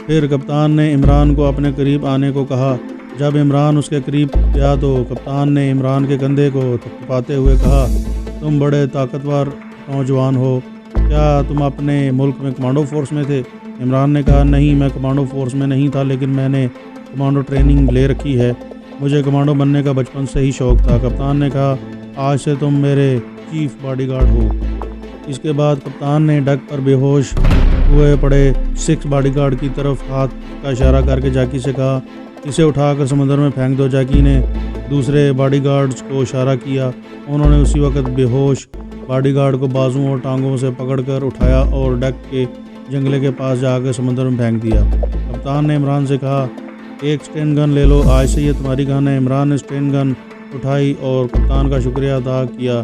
پھر کپتان نے عمران کو اپنے قریب آنے کو کہا۔ جب عمران اس کے قریب گیا تو کپتان نے عمران کے کندھے کو تھپتھپاتے ہوئے کہا، تم بڑے طاقتور نوجوان ہو، کیا تم اپنے ملک میں کمانڈو فورس میں تھے؟ عمران نے کہا، نہیں، میں کمانڈو فورس میں نہیں تھا، لیکن میں نے کمانڈو ٹریننگ لے رکھی ہے، مجھے کمانڈو بننے کا بچپن سے ہی شوق تھا۔ کپتان نے کہا، آج سے تم میرے چیف باڈی گارڈ ہو۔ اس کے بعد کپتان نے ڈک پر بے ہوش ہوئے پڑے سکھ باڈی گارڈ کی طرف ہاتھ کا اشارہ کر کے جاکی سے کہا، اسے اٹھا کر سمندر میں پھینک دو۔ جاکی نے دوسرے باڈی گارڈز کو اشارہ کیا، انہوں نے اسی وقت بے ہوش باڈی گارڈ کو بازوؤں اور ٹانگوں سے پکڑ کر اٹھایا اور ڈک کے جنگلے کے پاس جا کر سمندر میں پھینک دیا۔ کپتان نے عمران سے کہا، ایک اسٹین گن لے لو، آج سے یہ تمہاری گن ہے۔ عمران نے اسٹین گن اٹھائی اور کپتان کا شکریہ ادا کیا۔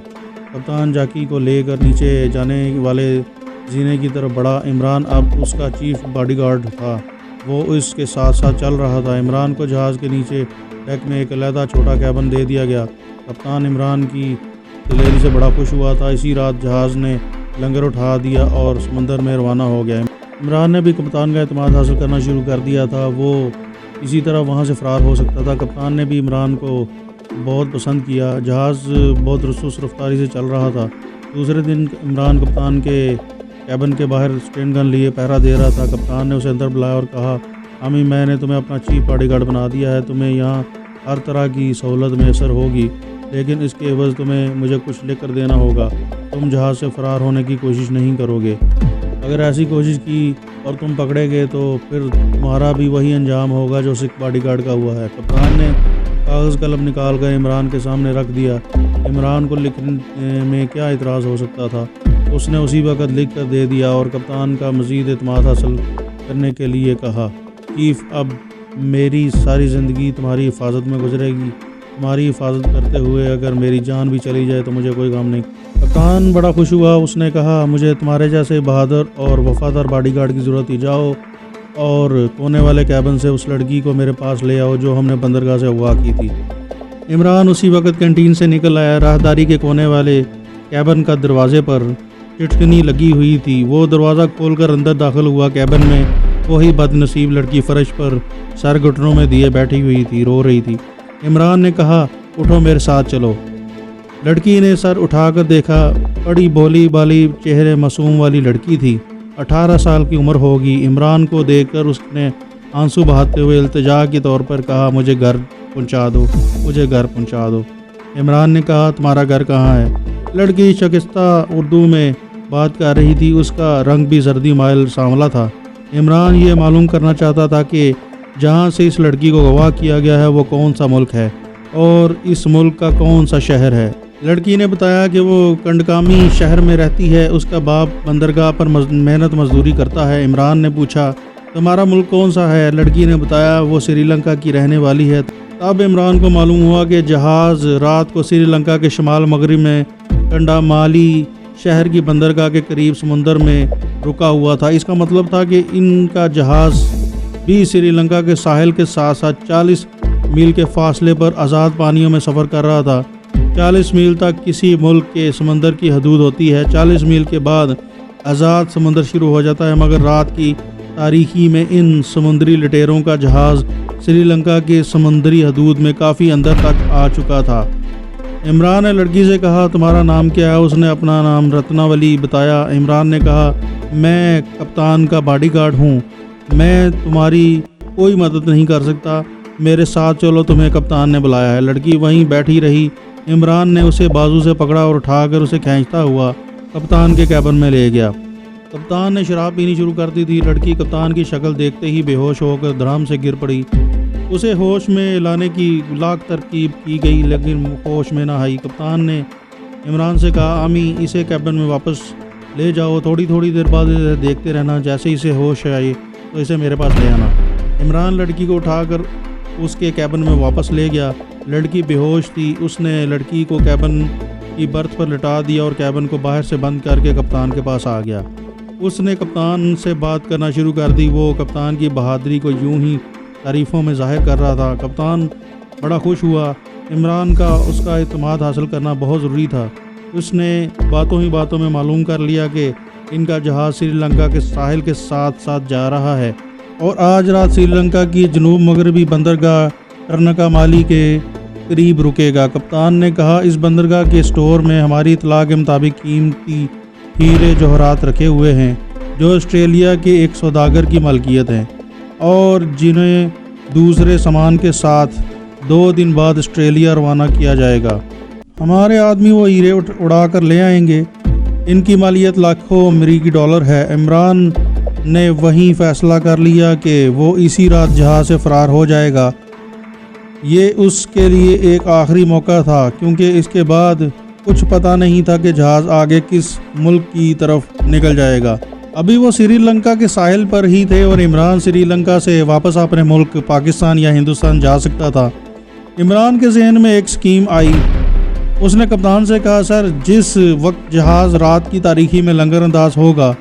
کپتان جاکی کو لے کر نیچے جانے والے زینے کی طرف بڑھا۔ عمران اب اس کا چیف باڈی گارڈ تھا، وہ اس کے ساتھ ساتھ چل رہا تھا۔ عمران کو جہاز کے نیچے ڈیک میں ایک علیحدہ چھوٹا کیبن دے دیا گیا۔ کپتان عمران کی دلیری سے بڑا خوش ہوا تھا۔ اسی رات جہاز نے لنگر اٹھا دیا اور سمندر میں روانہ ہو گیا۔ عمران نے بھی کپتان کا اعتماد حاصل کرنا شروع کر دیا تھا، وہ اسی طرح وہاں سے فرار ہو سکتا تھا۔ کپتان نے بھی عمران کو بہت پسند کیا۔ جہاز بہت رسوس رفتاری سے چل رہا تھا۔ دوسرے دن عمران کپتان کے کیبن کے باہر اسٹین گن لیے پہرا دے رہا تھا۔ کپتان نے اسے اندر بلایا اور کہا، امی، میں نے تمہیں اپنا چیف باڈی گارڈ بنا دیا ہے، تمہیں یہاں ہر طرح کی سہولت میسر ہوگی، لیکن اس کے عوض تمہیں مجھے کچھ لکھ کر دینا ہوگا۔ تم جہاز سے فرار ہونے کی کوشش نہیں کرو گے۔ اگر ایسی کوشش کی اور تم پکڑے گئے تو پھر تمہارا بھی وہی انجام ہوگا جو سکھ باڈی گارڈ کا ہوا ہے۔ کپتان نے کاغذ قلم نکال کر عمران کے سامنے رکھ دیا۔ عمران کو لکھنے میں کیا اعتراض ہو سکتا تھا؟ اس نے اسی وقت لکھ کر دے دیا اور کپتان کا مزید اعتماد حاصل کرنے کے لیے کہا، چیف، اب میری ساری زندگی تمہاری حفاظت میں گزرے گی، تمہاری حفاظت کرتے ہوئے اگر میری جان بھی چلی جائے تو مجھے کوئی غم نہیں۔ کپتان بڑا خوش ہوا۔ اس نے کہا، مجھے تمہارے جیسے بہادر اور وفادار باڈی گارڈ کی ضرورت تھی، جاؤ اور کونے والے کیبن سے اس لڑکی کو میرے پاس لے آؤ جو ہم نے بندرگاہ سے اغوا کی تھی۔ عمران اسی وقت کینٹین سے نکل آیا۔ راہداری کے کونے والے کیبن کا دروازے پر چٹکنی لگی ہوئی تھی۔ وہ دروازہ کھول کر اندر داخل ہوا۔ کیبن میں وہی بد نصیب لڑکی فرش پر سر گھٹنوں میں دیے بیٹھی ہوئی تھی، رو رہی تھی۔ عمران نے کہا، اٹھو، میرے ساتھ چلو۔ لڑکی نے سر اٹھا کر دیکھا، بڑی بھولی بالی چہرے معصوم والی لڑکی تھی، 18 سال کی عمر ہوگی۔ عمران کو دیکھ کر اس نے آنسو بہاتے ہوئے التجا کے طور پر کہا، مجھے گھر پہنچا دو، مجھے گھر پہنچا دو۔ عمران نے کہا، تمہارا گھر کہاں ہے؟ لڑکی شکستہ اردو میں بات کر رہی تھی، اس کا رنگ بھی زردی مائل سانولا تھا۔ عمران یہ معلوم کرنا چاہتا تھا کہ جہاں سے اس لڑکی کو اغوا کیا گیا ہے وہ کون سا ملک ہے اور اس ملک کا کون سا شہر ہے۔ لڑکی نے بتایا کہ وہ کنڈکامی شہر میں رہتی ہے، اس کا باپ بندرگاہ پر محنت مزدوری کرتا ہے۔ عمران نے پوچھا، تمہارا ملک کون سا ہے؟ لڑکی نے بتایا وہ سری لنکا کی رہنے والی ہے۔ تب عمران کو معلوم ہوا کہ جہاز رات کو سری لنکا کے شمال مغرب میں کنڈامالی شہر کی بندرگاہ کے قریب سمندر میں رکا ہوا تھا۔ اس کا مطلب تھا کہ ان کا جہاز بھی سری لنکا کے ساحل کے ساتھ ساتھ 40 میل کے فاصلے پر آزاد پانیوں میں سفر کر رہا تھا۔ 40 میل تک کسی ملک کے سمندر کی حدود ہوتی ہے، 40 میل کے بعد آزاد سمندر شروع ہو جاتا ہے، مگر رات کی تاریکی میں ان سمندری لٹیروں کا جہاز سری لنکا کے سمندری حدود میں کافی اندر تک آ چکا تھا۔ عمران نے لڑکی سے کہا، تمہارا نام کیا ہے؟ اس نے اپنا نام رتناولی بتایا۔ عمران نے کہا، میں کپتان کا باڈی گارڈ ہوں، میں تمہاری کوئی مدد نہیں کر سکتا، میرے ساتھ چلو، تمہیں کپتان نے بلایا ہے۔ لڑکی وہیں بیٹھی رہی۔ عمران نے اسے بازو سے پکڑا اور اٹھا کر اسے کھینچتا ہوا کپتان کے کیبن میں لے گیا۔ کپتان نے شراب پینی شروع کر دی تھی۔ لڑکی کپتان کی شکل دیکھتے ہی بے ہوش ہو کر دھڑام سے گر پڑی۔ اسے ہوش میں لانے کی لاکھ ترکیب کی گئی لیکن ہوش میں نہ آئی۔ کپتان نے عمران سے کہا، امی، اسے کیبن میں واپس لے جاؤ، تھوڑی دیر بعد اسے دیکھتے رہنا، جیسے اسے ہوش آئے تو اسے میرے پاس لے آنا۔ عمران لڑکی کو اٹھا کر اس کے کیبن میں واپس لے گیا۔ لڑکی بے ہوش تھی۔ اس نے لڑکی کو کیبن کی برتھ پر لٹا دیا اور کیبن کو باہر سے بند کر کے کپتان کے پاس آ گیا۔ اس نے کپتان سے بات کرنا شروع کر دی۔ وہ کپتان کی بہادری کو یوں ہی تعریفوں میں ظاہر کر رہا تھا۔ کپتان بڑا خوش ہوا۔ عمران کا اس کا اعتماد حاصل کرنا بہت ضروری تھا۔ اس نے باتوں ہی باتوں میں معلوم کر لیا کہ ان کا جہاز سری لنکا کے ساحل کے ساتھ ساتھ جا رہا ہے۔ اور آج رات سری لنکا کی جنوب مغربی بندرگاہ ٹرنکامالی کے قریب رکے گا۔ کپتان نے کہا اس بندرگاہ کے اسٹور میں ہماری اطلاع کے مطابق قیمتی ہیرے جوہرات رکھے ہوئے ہیں جو آسٹریلیا کے ایک سوداگر کی ملکیت ہیں اور جنہیں دوسرے سامان کے ساتھ 2 دن بعد آسٹریلیا روانہ کیا جائے گا۔ ہمارے آدمی وہ ہیرے اڑا کر لے آئیں گے۔ ان کی مالیت لاکھوں امریکی ڈالر ہے۔ عمران نے وہیں فیصلہ کر لیا کہ وہ اسی رات جہاز سے فرار ہو جائے گا۔ یہ اس کے لیے ایک آخری موقع تھا کیونکہ اس کے بعد کچھ پتہ نہیں تھا کہ جہاز آگے کس ملک کی طرف نکل جائے گا۔ ابھی وہ سری لنکا کے ساحل پر ہی تھے اور عمران سری لنکا سے واپس اپنے ملک پاکستان یا ہندوستان جا سکتا تھا۔ عمران کے ذہن میں ایک سکیم آئی۔ اس نے کپتان سے کہا سر جس وقت جہاز رات کی تاریکی میں لنگر انداز ہوگا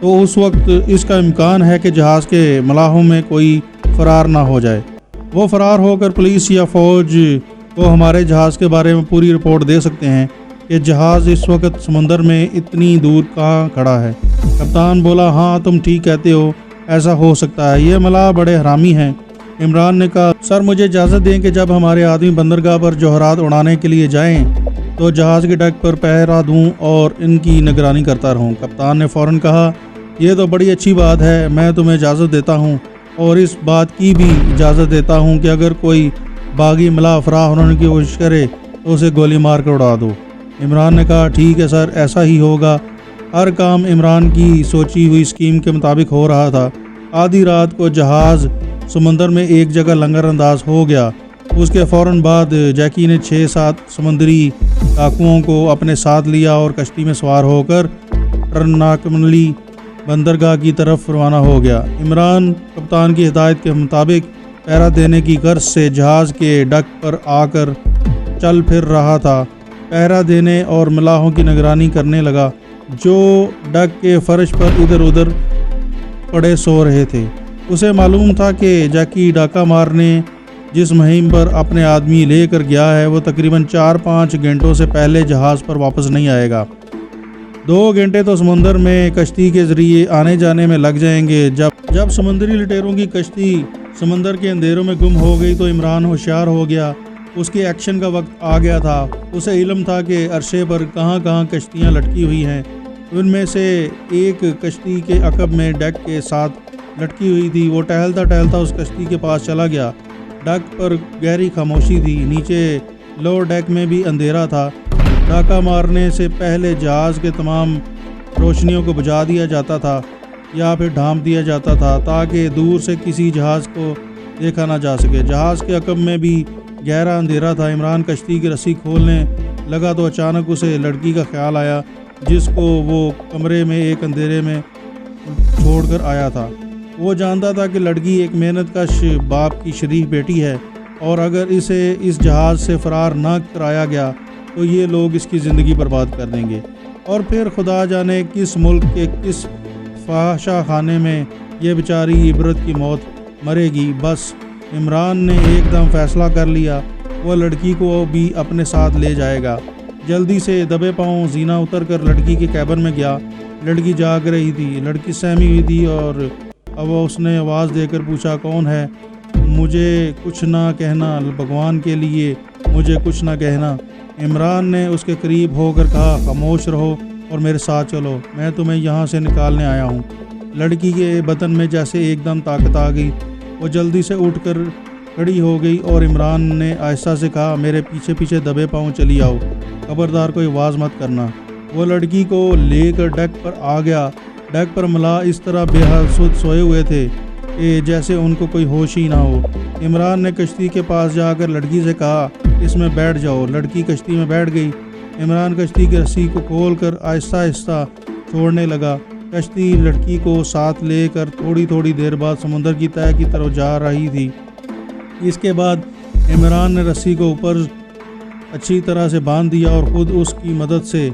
تو اس وقت اس کا امکان ہے کہ جہاز کے ملاحوں میں کوئی فرار نہ ہو جائے۔ وہ فرار ہو کر پولیس یا فوج کو ہمارے جہاز کے بارے میں پوری رپورٹ دے سکتے ہیں کہ جہاز اس وقت سمندر میں اتنی دور کہاں کھڑا ہے۔ کپتان بولا ہاں تم ٹھیک کہتے ہو، ایسا ہو سکتا ہے، یہ ملاح بڑے حرامی ہیں۔ عمران نے کہا سر مجھے اجازت دیں کہ جب ہمارے آدمی بندرگاہ پر جوہرات اڑانے کے لیے جائیں تو جہاز کے ڈیک پر پہرا دوں اور ان کی نگرانی کرتا رہوں۔ کپتان نے فوراً کہا یہ تو بڑی اچھی بات ہے، میں تمہیں اجازت دیتا ہوں اور اس بات کی بھی اجازت دیتا ہوں کہ اگر کوئی باغی ملاح فرار ہونے کی کوشش کرے تو اسے گولی مار کر اڑا دو۔ عمران نے کہا ٹھیک ہے سر، ایسا ہی ہوگا۔ ہر کام عمران کی سوچی ہوئی اسکیم کے مطابق ہو رہا تھا۔ آدھی رات کو جہاز سمندر میں ایک جگہ لنگر انداز ہو گیا۔ اس کے فوراً بعد جیکی نے 6-7 سمندری ڈاکوؤں کو اپنے ساتھ لیا اور کشتی میں سوار ہو کر ٹرنکامالی بندرگاہ کی طرف روانہ ہو گیا۔ عمران کپتان کی ہدایت کے مطابق پہرا دینے کی غرض سے جہاز کے ڈک پر آ کر چل پھر رہا تھا، پہرا دینے اور ملاحوں کی نگرانی کرنے لگا جو ڈک کے فرش پر ادھر ادھر پڑے سو رہے تھے۔ اسے معلوم تھا کہ جیکی ڈاکہ مارنے جس مہم پر اپنے آدمی لے کر گیا ہے وہ تقریباً 4-5 گھنٹوں سے پہلے جہاز پر واپس نہیں آئے گا۔ 2 گھنٹے تو سمندر میں کشتی کے ذریعے آنے جانے میں لگ جائیں گے۔ جب سمندری لٹیروں کی کشتی سمندر کے اندھیروں میں گم ہو گئی تو عمران ہوشیار ہو گیا۔ اس کے ایکشن کا وقت آ گیا تھا۔ اسے علم تھا کہ عرصے پر کہاں کہاں کشتیاں لٹکی ہوئی ہیں۔ ان میں سے ایک کشتی کے عقب میں ڈیک کے ساتھ لٹکی ہوئی تھی۔ وہ ٹہلتا ٹہلتا اس کشتی کے پاس چلا گیا۔ ڈیک پر گہری خاموشی تھی، نیچے لوور ڈیک میں بھی اندھیرا تھا۔ ڈاکہ مارنے سے پہلے جہاز کے تمام روشنیوں کو بجھا دیا جاتا تھا یا پھر ڈھانپ دیا جاتا تھا تاکہ دور سے کسی جہاز کو دیکھا نہ جا سکے۔ جہاز کے عقب میں بھی گہرا اندھیرا تھا۔ عمران کشتی کی رسی کھولنے لگا تو اچانک اسے لڑکی کا خیال آیا جس کو وہ کمرے میں ایک اندھیرے میں چھوڑ کر آیا تھا۔ وہ جانتا تھا کہ لڑکی ایک محنت کش باپ کی شریف بیٹی ہے اور اگر اسے اس جہاز سے فرار نہ کرایا گیا تو یہ لوگ اس کی زندگی برباد کر دیں گے اور پھر خدا جانے کس ملک کے کس فحاشہ خانے میں یہ بیچاری عبرت کی موت مرے گی۔ بس عمران نے ایک دم فیصلہ کر لیا، وہ لڑکی کو بھی اپنے ساتھ لے جائے گا۔ جلدی سے دبے پاؤں زینہ اتر کر لڑکی کے کیبن میں گیا۔ لڑکی جاگ رہی تھی، لڑکی سہمی ہوئی تھی اور اب اس نے آواز دے کر پوچھا کون ہے؟ مجھے کچھ نہ کہنا، بھگوان کے لیے مجھے کچھ نہ کہنا۔ عمران نے اس کے قریب ہو کر کہا خاموش رہو اور میرے ساتھ چلو، میں تمہیں یہاں سے نکالنے آیا ہوں۔ لڑکی کے بدن میں جیسے ایک دم طاقت آ گئی، وہ جلدی سے اٹھ کر کھڑی ہو گئی اور عمران نے آہستہ سے کہا میرے پیچھے پیچھے دبے پاؤں چلی آؤ، خبردار کوئی آواز مت کرنا۔ وہ لڑکی کو لے کر ڈیک پر آ گیا۔ ڈیک پر ملاح اس طرح بے حسود سوئے ہوئے تھے کہ جیسے ان کو کوئی ہوش ہی نہ ہو۔ عمران نے کشتی کے پاس جا کر لڑکی سے کہا اس میں بیٹھ جاؤ۔ لڑکی کشتی میں بیٹھ گئی۔ عمران کشتی کی رسی کو کھول کر آہستہ آہستہ چھوڑنے لگا۔ کشتی لڑکی کو ساتھ لے کر تھوڑی تھوڑی دیر بعد سمندر کی تہہ کی طرف جا رہی تھی۔ اس کے بعد عمران نے رسی کو اوپر اچھی طرح سے باندھ دیا اور خود اس کی مدد سے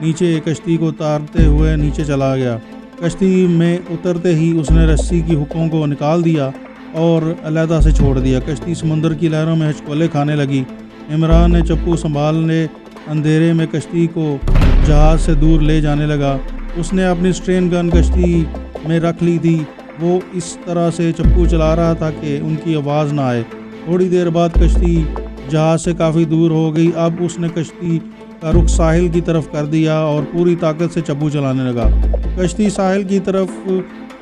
نیچے کشتی کو اتارتے ہوئے نیچے چلا گیا۔ کشتی میں اترتے ہی اس نے رسی کی ہکوں کو نکال دیا اور علیحدہ سے چھوڑ دیا۔ کشتی سمندر کی لہروں میں ہچکولے کھانے لگی۔ عمران نے چپو سنبھالنے اندھیرے میں کشتی کو جہاز سے دور لے جانے لگا۔ اس نے اپنی سٹرین گن کشتی میں رکھ لی تھی وہ اس طرح سے چپو چلا رہا تھا کہ ان کی آواز نہ آئے۔ تھوڑی دیر بعد کشتی جہاز سے کافی دور ہو گئی۔ اب اس نے کشتی کا رخ ساحل کی طرف کر دیا اور پوری طاقت سے چپو چلانے لگا۔ کشتی ساحل کی طرف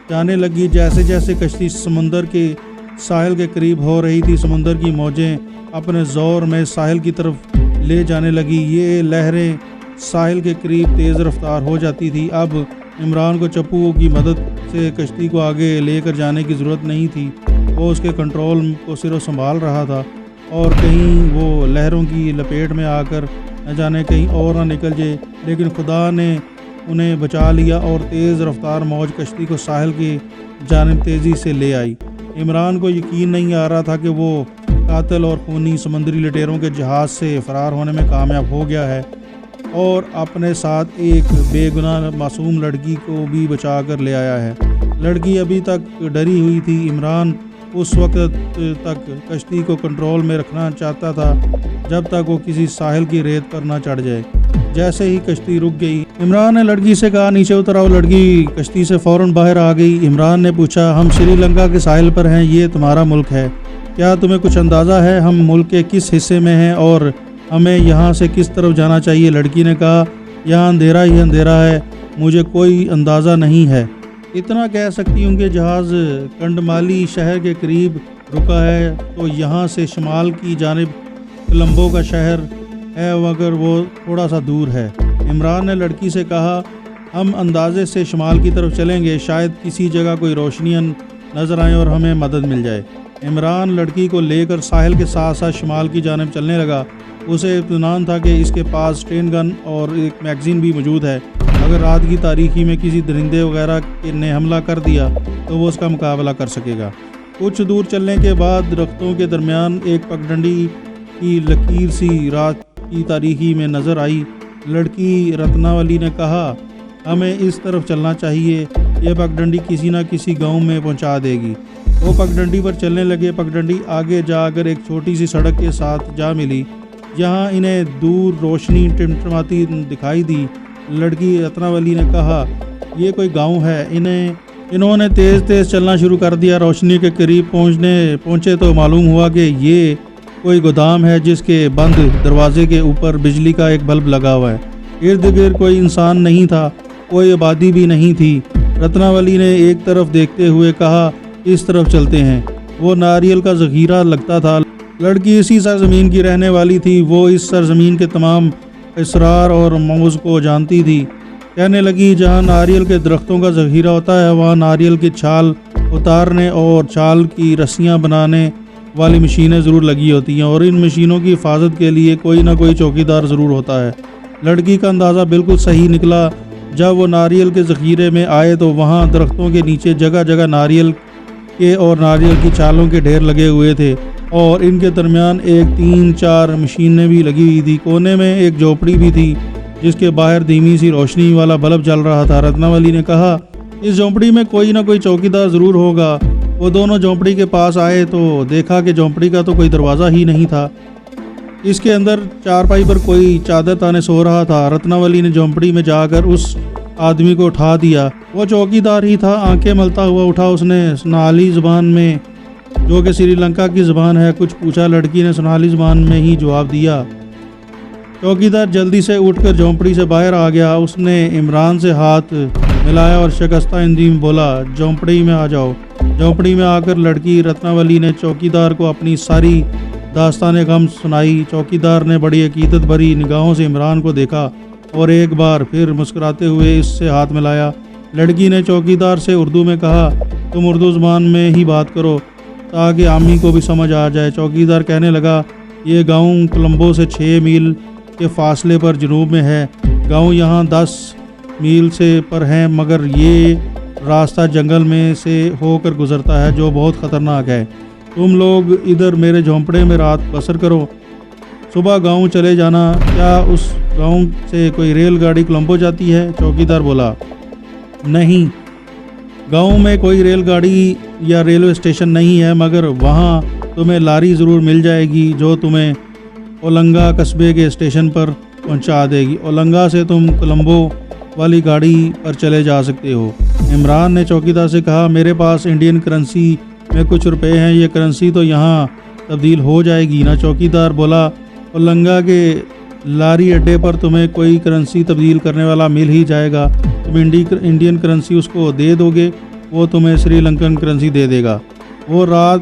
جانے لگی۔ جیسے جیسے کشتی سمندر کے ساحل کے قریب ہو رہی تھی، سمندر کی موجیں اپنے زور میں ساحل کی طرف لے جانے لگی۔ یہ لہریں ساحل کے قریب تیز رفتار ہو جاتی تھی۔ اب عمران کو چپو کی مدد سے کشتی کو آگے لے کر جانے کی ضرورت نہیں تھی۔ وہ اس کے کنٹرول کو صرف سنبھال رہا تھا اور کہیں وہ لہروں کی لپیٹ میں آ کر نہ جانے کہیں اور نہ نکل جائے، لیکن خدا نے انہیں بچا لیا اور تیز رفتار موج کشتی کو ساحل کی جانب تیزی سے لے آئی۔ عمران کو یقین نہیں آ رہا تھا کہ وہ قاتل اور خونی سمندری لٹیروں کے جہاز سے فرار ہونے میں کامیاب ہو گیا ہے اور اپنے ساتھ ایک بے گناہ معصوم لڑکی کو بھی بچا کر لے آیا ہے۔ لڑکی ابھی تک ڈری ہوئی تھی۔ عمران اس وقت تک کشتی کو کنٹرول میں رکھنا چاہتا تھا جب تک وہ کسی ساحل کی ریت پر نہ چڑھ جائے۔ جیسے ہی کشتی رک گئی، عمران نے لڑکی سے کہا نیچے اتر آؤ۔ لڑکی کشتی سے فوراً باہر آ گئی۔ عمران نے پوچھا ہم سری لنکا کے ساحل پر ہیں، یہ تمہارا ملک ہے، کیا تمہیں کچھ اندازہ ہے ہم ملک کے کس حصے میں ہیں اور ہمیں یہاں سے کس طرف جانا چاہیے؟ لڑکی نے کہا یہاں اندھیرا ہی اندھیرا ہے، مجھے کوئی اندازہ نہیں ہے۔ اتنا کہہ سکتی ہوں کہ جہاز کنڈمالی شہر کے قریب رکا ہے تو یہاں سے شمال کی جانب کولمبو کا شہر ہے مگر وہ تھوڑا سا دور ہے۔ عمران نے لڑکی سے کہا ہم اندازے سے شمال کی طرف چلیں گے، شاید کسی جگہ کوئی روشنیاں نظر آئیں اور ہمیں مدد مل جائے۔ عمران لڑکی کو لے کر ساحل کے ساتھ ساتھ شمال کی جانب چلنے لگا۔ اسے اطمینان تھا کہ اس کے پاس ٹرین گن اور ایک میگزین بھی موجود ہے، اگر رات کی تاریکی میں کسی درندے وغیرہ نے حملہ کر دیا تو وہ اس کا مقابلہ کر سکے گا۔ کچھ دور چلنے کے بعد درختوں کے درمیان ایک پگڈنڈی کی لکیر سی رات کی تاریکی میں نظر آئی۔ لڑکی رتناولی نے کہا ہمیں اس طرف چلنا چاہیے، یہ پگڈنڈی کسی نہ کسی گاؤں میں پہنچا دے گی۔ وہ پگڈنڈی پر چلنے لگے۔ پگڈنڈی آگے جا کر ایک چھوٹی سی سڑک کے ساتھ جا ملی جہاں انہیں دور روشنی ٹمٹماتی دکھائی دی۔ لڑکی رتناولی نے کہا یہ کوئی گاؤں ہے۔ انہوں نے تیز تیز چلنا شروع کر دیا۔ روشنی کے قریب پہنچے تو معلوم ہوا کہ یہ کوئی گودام ہے جس کے بند دروازے کے اوپر بجلی کا ایک بلب لگا ہوا ہے۔ ارد گرد کوئی انسان نہیں تھا، کوئی آبادی بھی نہیں تھی۔ رتناولی نے ایک طرف دیکھتے ہوئے کہا اس طرف چلتے ہیں، وہ ناریل کا ذخیرہ لگتا تھا۔ لڑکی اسی سرزمین کی رہنے والی تھی، وہ اس سرزمین کے تمام اسرار اور رموز کو جانتی تھی۔ کہنے لگی جہاں ناریل کے درختوں کا ذخیرہ ہوتا ہے وہاں ناریل کی چھال اتارنے اور چھال کی رسیاں بنانے والی مشینیں ضرور لگی ہوتی ہیں اور ان مشینوں کی حفاظت کے لیے کوئی نہ کوئی چوکیدار ضرور ہوتا ہے۔ لڑکی کا اندازہ بالکل صحیح نکلا۔ جب وہ ناریل کے ذخیرے میں آئے تو وہاں درختوں کے نیچے جگہ جگہ ناریل کے اور ناریل کی چھالوں کے ڈھیر لگے ہوئے تھے اور ان کے درمیان ایک 3-4 مشینیں بھی لگی ہوئی تھی۔ کونے میں ایک جھونپڑی بھی تھی جس کے باہر دھیمی سی روشنی والا بلب جل رہا تھا۔ رتناولی نے کہا اس جھونپڑی میں کوئی نہ کوئی چوکیدار ضرور ہوگا۔ وہ دونوں جھونپڑی کے پاس آئے تو دیکھا کہ جھونپڑی کا تو کوئی دروازہ ہی نہیں تھا، اس کے اندر چارپائی پر کوئی چادر تانے سو رہا تھا۔ رتناولی نے جھونپڑی میں جا کر اس آدمی کو اٹھا دیا، وہ چوکیدار ہی تھا۔ آنکھیں ملتا ہوا اٹھا، اس نے سنہالی زبان میں جو کہ سری لنکا کی زبان ہے کچھ پوچھا۔ لڑکی نے سنہالی زبان میں ہی جواب دیا۔ چوکیدار جلدی سے اٹھ کر جھونپڑی سے باہر آ گیا۔ اس نے عمران سے ہاتھ ملایا اور شکستہ ہندی میں بولا جھونپڑی میں آ جاؤ۔ جھونپڑی میں آ کر لڑکی رتناولی نے چوکیدار کو اپنی ساری داستان غم سنائی۔ چوکیدار نے بڑی عقیدت بھری نگاہوں سے عمران کو دیکھا اور ایک بار پھر مسکراتے ہوئے اس سے ہاتھ ملایا۔ لڑکی نے چوکیدار سے اردو میں کہا تم اردو زبان میں ہی بات کرو تاکہ عامی کو بھی سمجھ آ جائے۔ چوکیدار کہنے لگا یہ گاؤں کولمبو سے 6 میل کے فاصلے پر جنوب میں ہے۔ گاؤں یہاں 10 میل سے پر ہیں مگر یہ راستہ جنگل میں سے ہو کر گزرتا ہے جو بہت خطرناک ہے۔ تم لوگ ادھر میرے جھونپڑے میں رات بسر کرو، صبح گاؤں چلے جانا۔ کیا اس گاؤں سے کوئی ریل گاڑی کولمبو جاتی ہے؟ چوکیدار بولا نہیں، گاؤں میں کوئی ریل گاڑی یا ریلوے اسٹیشن نہیں ہے مگر وہاں تمہیں لاری ضرور مل جائے گی جو تمہیں اولنگا قصبے کے اسٹیشن پر پہنچا دے گی۔ اولنگا سے تم کولمبو والی گاڑی پر چلے جا سکتے ہو۔ عمران نے چوکیدار سے کہا میرے پاس انڈین کرنسی میں کچھ روپے ہیں، یہ کرنسی تو یہاں تبدیل ہو جائے گی نا۔ چوکیدار بولا اولنگا کے لاری اڈے پر تمہیں کوئی کرنسی تبدیل کرنے والا مل ہی جائے گا، تم انڈین کرنسی اس کو دے دو گے، وہ تمہیں سری لنکن کرنسی دے دے گا۔ وہ رات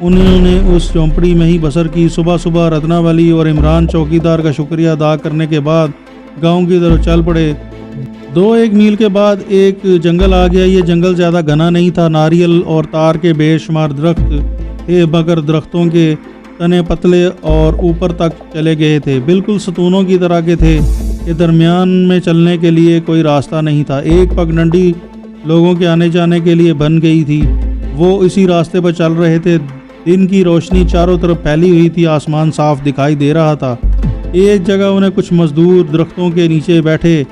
انہوں نے اس جھونپڑی میں ہی بسر کی۔ صبح صبح رتناولی اور عمران چوکیدار کا شکریہ ادا کرنے کے بعد گاؤں کی طرف چل پڑے۔ 2-1 میل کے بعد ایک جنگل آ گیا۔ یہ جنگل زیادہ گھنا نہیں تھا، ناریل اور تار کے بے شمار درخت تھے، مگر درختوں کے تنے پتلے اور اوپر تک چلے گئے تھے، بالکل ستونوں کی طرح کے تھے کہ درمیان میں چلنے کے لیے کوئی راستہ نہیں تھا۔ ایک پگڈنڈی لوگوں کے آنے جانے کے لیے بن گئی تھی، وہ اسی راستے پر چل رہے تھے۔ دن کی روشنی چاروں طرف پھیلی ہوئی تھی، آسمان صاف دکھائی دے رہا تھا۔ ایک جگہ انہیں کچھ مزدور درختوں کے نیچے بیٹھے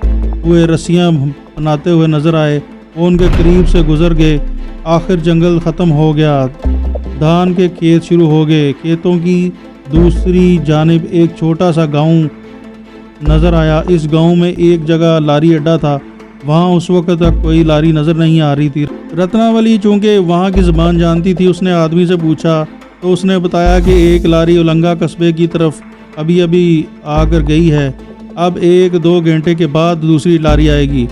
ہوئے رسیاں بناتے ہوئے نظر آئے، وہ ان کے قریب سے گزر گئے۔ آخر جنگل ختم ہو گیا، دھان کے کھیت شروع ہو گئے۔ کھیتوں کی دوسری جانب ایک چھوٹا سا گاؤں نظر آیا۔ اس گاؤں میں ایک جگہ لاری اڈا تھا، وہاں اس وقت تک کوئی لاری نظر نہیں آ رہی تھی۔ رتناولی چونکہ وہاں کی زبان جانتی تھی، اس نے آدمی سے پوچھا تو اس نے بتایا کہ ایک لاری اولنگا قصبے کی طرف ابھی آ کر گئی ہے، اب 1-2 گھنٹے کے بعد دوسری لاری آئے گی،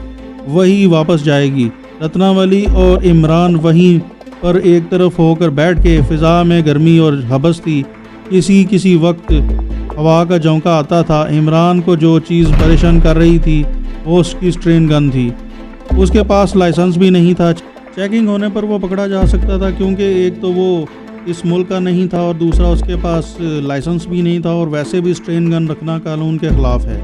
وہی واپس جائے گی۔ رتناولی اور عمران وہیں پر ایک طرف ہو کر بیٹھ کے، فضا میں گرمی اور ہبس تھی، کسی وقت ہوا کا جھونکا آتا تھا۔ عمران کو جو چیز پریشان کر رہی تھی وہ اس کی اسٹرین گن تھی۔ اس کے پاس لائسنس بھی نہیں تھا، چیکنگ ہونے پر وہ پکڑا جا سکتا تھا کیونکہ ایک تو وہ اس ملک کا نہیں تھا اور دوسرا اس کے پاس لائسنس بھی نہیں تھا، اور ویسے بھی اسٹرین گن رکھنا قانون کے خلاف ہے۔